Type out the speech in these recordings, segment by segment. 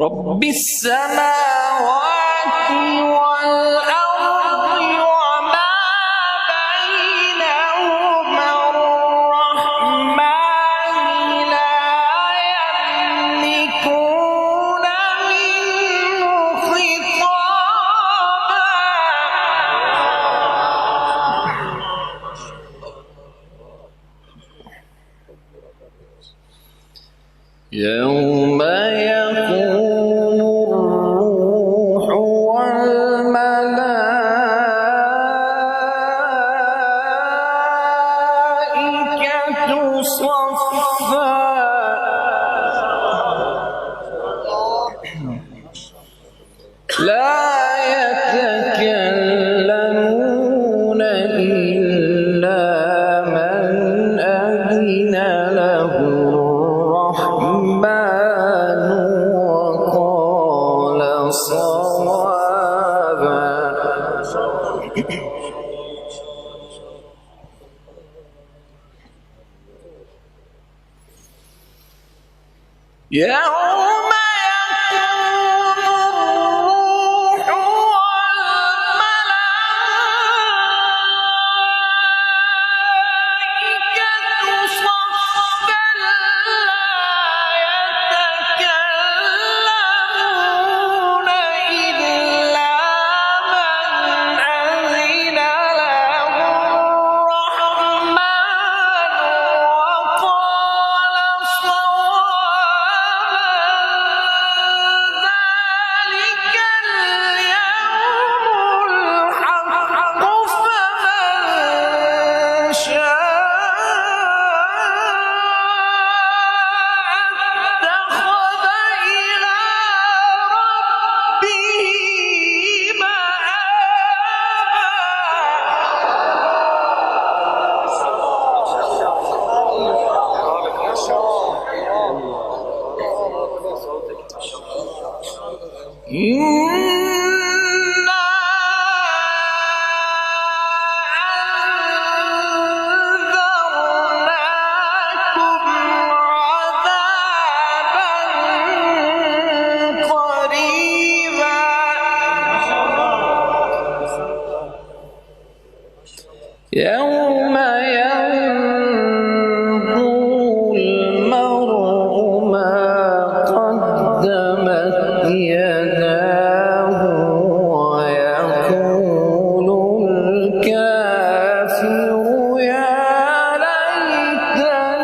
رب السماوات والأرض وما بينهما الرحمن لا يملكون منه خطابا يوم يقوم الروح والملائكة صفا لا يتكلمون إلا من أذن له الرحمن وقال صوابا يوم يقوم الروح والملائكة صفا لا يتكلمون إلا من أذن له الرحمن وقال صوابا ذلك اليوم الحق فمن شاء اتخذ إلى ربه إنا أنذرناكم عذابا قريبا يوم ينظر المرء ما قدمت يداه ويقول الكافر يا ليتني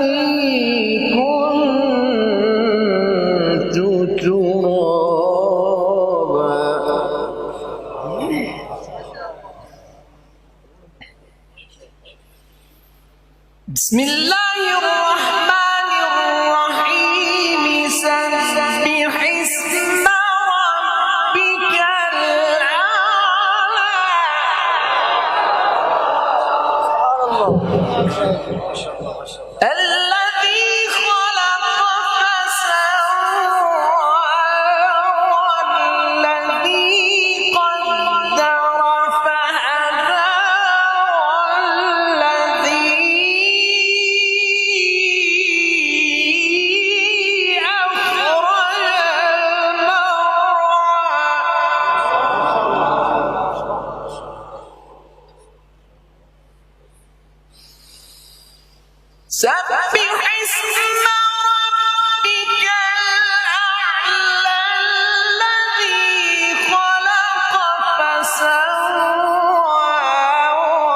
كنت ترابا بسم الله الرحمن الرحيم سبح اسم ربك الأعلى الذي خلق فسوى والذي قدر فهدى والذي سبح اسم ربك الأعلى الذي خلق فسوى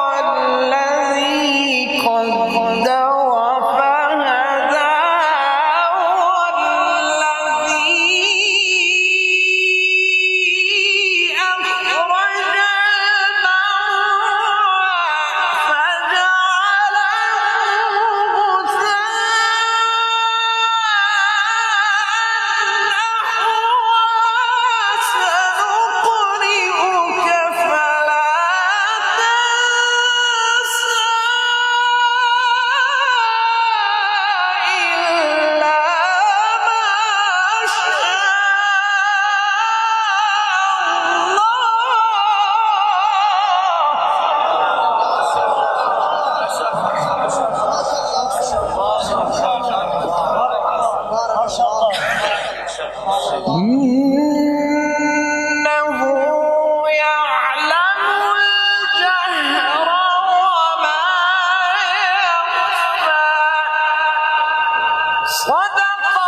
والذي قدر فهدى والذي أخرج المرعى فجعله سنقرئك فلا تنسى إلا ما شاء إنه يعلم الجهر وما يخفى صدق